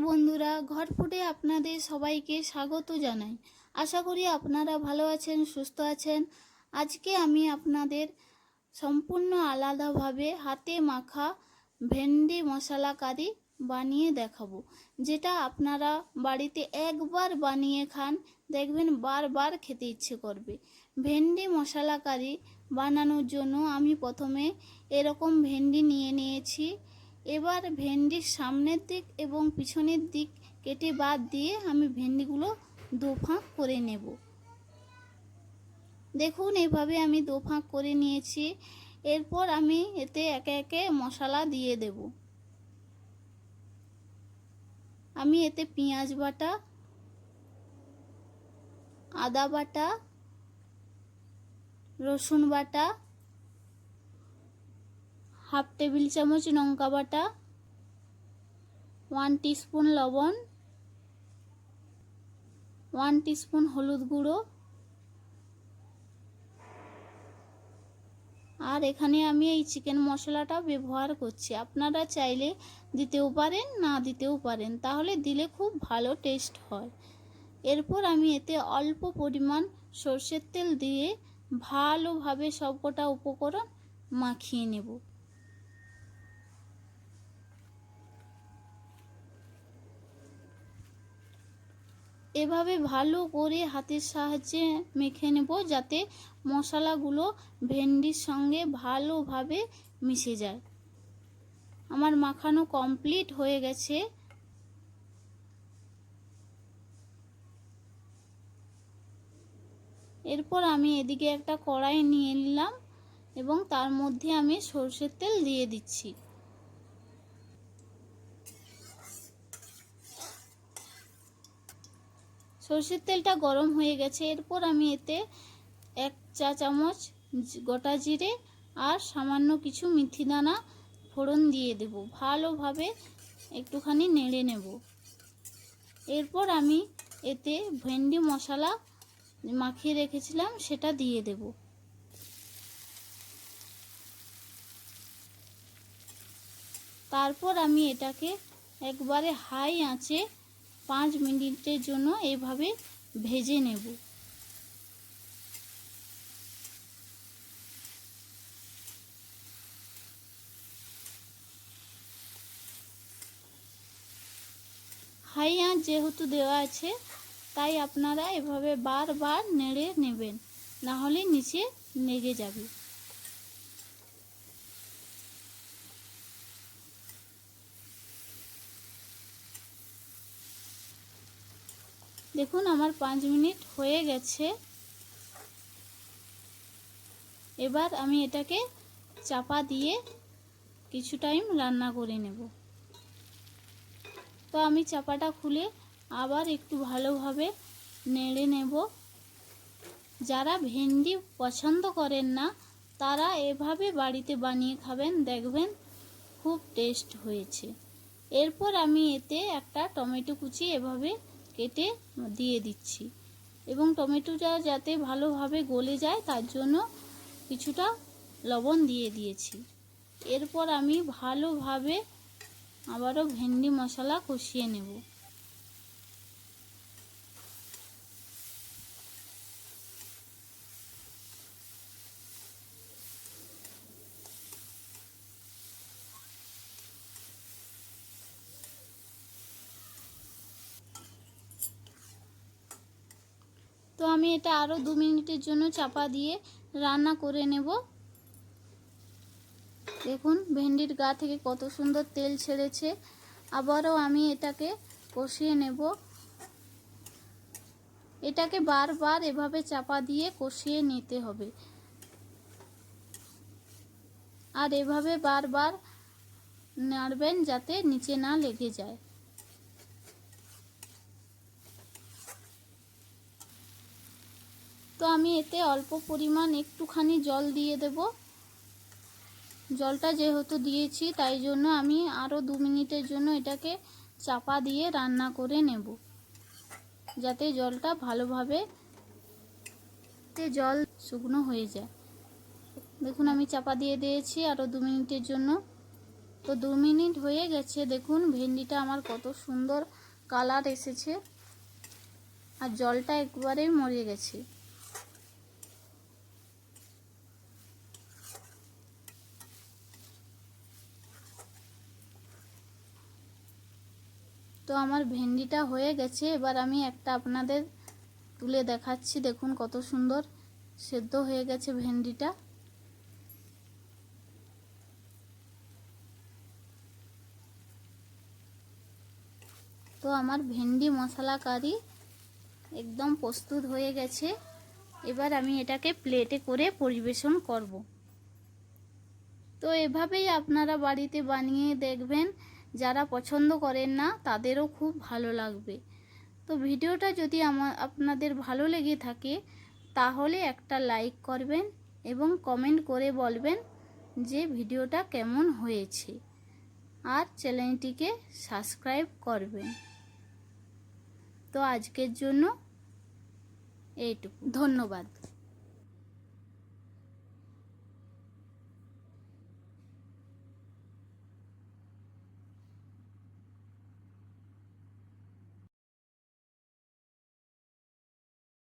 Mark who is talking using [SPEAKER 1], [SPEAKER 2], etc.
[SPEAKER 1] বন্ধুরা, ঘরফুটে আপনাদের সবাইকে স্বাগত জানাই। আশা করি আপনারা ভালো আছেন, সুস্থ আছেন। আজকে আমি আপনাদের সম্পূর্ণ আলাদাভাবে হাতে মাখা ভেন্ডি মশলা কারি বানিয়ে দেখাবো, যেটা আপনারা বাড়িতে একবার বানিয়ে খান, দেখবেন বারবার খেতে ইচ্ছে করবে। ভেন্ডি মশলা কারি বানানোর জন্য আমি প্রথমে এরকম ভেন্ডি নিয়ে নিয়েছি। এবার ভেন্ডির সামনের দিক এবং পিছনের দিক কেটে বাদ দিয়ে আমি ভেন্ডিগুলো দোফাঁক করে নেব। দেখুন, এভাবে আমি দোফাঁক করে নিয়েছি। এরপর আমি এতে একে একে মশলা দিয়ে দেব। আমি এতে পেঁয়াজ বাটা, আদা বাটা, রসুন বাটা, হাফ টেবিল চামচ লঙ্কা বাটা, 1 টিস্পুন লবণ, 1 টিস্পুন হলুদ গুঁড়ো, আর এখানে আমি এই চিকেন মশলাটা ব্যবহার করছি। আপনারা চাইলে দিতেও পারেন, না দিতেও পারেন, তাহলে দিলে খুব ভালো টেস্ট হয়। এরপর আমি এতে অল্প পরিমাণ সরষের তেল দিয়ে ভালোভাবে সবকটা উপকরণ মাখিয়ে নেব। এভাবে ভালো করে হাতের সাহায্যে মেখে নেব, যাতে মশলাগুলো ভেন্ডির সঙ্গে ভালোভাবে মিশে যায়। আমার মাখানো কমপ্লিট হয়ে গেছে। এরপর আমি এদিকে একটা কড়াই নিয়ে নিলাম এবং তার মধ্যে আমি সরষের তেল দিয়ে দিচ্ছি। সরষের তেলটা গরম হয়ে গেছে। এরপর আমি এতে 1 চা চামচ গোটা জিরে আর সামান্য কিছু মেথি দানা ফোড়ন দিয়ে দেব। ভালোভাবে একটুখানি নেড়ে নেব। এরপর আমি এতে ভেন্ডি মশলা মাখিয়ে রেখেছিলাম সেটা দিয়ে দেব। তারপর আমি এটাকে একবারে হাই আঁচে 5 মিনিটের জন্য এভাবে ভেজে নেব। হাই আঁচ যেহেতু দেওয়া আছে, তাই আপনারা এভাবে বারবার নেড়ে নেবেন, না হলে নিচে লেগে যাবে। দেখুন, আমার 5 মিনিট হয়ে গেছে। এবার আমি এটাকে চাপা দিয়ে কিছু টাইম রান্না করে নেব। তো আমি চাপাটা খুলে আবার একটু ভালোভাবে নেড়ে নেব। যারা ভেন্ডি পছন্দ করেন না, তারা এভাবে বাড়িতে বানিয়ে খাবেন, দেখবেন খুব টেস্ট হয়েছে। এরপর আমি এতে একটা টমেটো কুচি এভাবে কেটে দিয়ে দিচ্ছি এবং টমেটোটা যাতে ভালোভাবে গলে যায় তার জন্য কিছুটা লবণ দিয়ে দিয়েছি। এরপর আমি ভালোভাবে আবারও ভেন্ডি মশলা কষিয়ে নেব। তো আমি এটা আরও 2 মিনিটের জন্য চাপা দিয়ে রান্না করে নেব। দেখুন, ভেন্ডির গা থেকে কত সুন্দর তেল ছেড়েছে। আবারও আমি এটাকে কষিয়ে নেব। এটাকে বারবার এভাবে চাপা দিয়ে কষিয়ে নিতে হবে, আর এভাবে বারবার নাড়বেন যাতে নিচে না লেগে যায়। তো আমি এতে অল্প পরিমাণ একটুখানি জল দিয়ে দেব। জলটা যেহেতু দিয়েছি তাই জন্য আমি আরও 2 মিনিটের জন্য এটাকে চাপা দিয়ে রান্না করে নেব, যাতে জলটা ভালোভাবে জল শুকনো হয়ে যায়। দেখুন, আমি চাপা দিয়ে দিয়েছি আরও 2 মিনিটের জন্য। তো 2 মিনিট হয়ে গেছে, দেখুন ভেন্ডিটা আমার কত সুন্দর কালার এসেছে আর জলটা একবারেই মরে গেছে। তো আমার ভেন্ডিটা হয়ে গেছে, এবার আমি একটা আপনাদের তুলে দেখাচ্ছি। দেখুন কত সুন্দর সেদ্ধ হয়ে গেছে ভেন্ডিটা। তো আমার ভেন্ডি মশলা কারি একদম প্রস্তুত হয়ে গেছে। এবার আমি এটাকে প্লেটে করে পরিবেশন করব। তো এভাবেই আপনারা বাড়িতে বানিয়ে দেখবেন, যারা পছন্দ করেন না তাদেরও খুব ভালো লাগবে। তো ভিডিওটা যদি আপনাদের ভালো লেগে থাকে তাহলে একটা লাইক করবেন এবং কমেন্ট করে বলবেন যে ভিডিওটা কেমন হয়েছে, আর চ্যানেলটিকে সাবস্ক্রাইব করবেন। তো আজকের জন্য এইটুকু, ধন্যবাদ।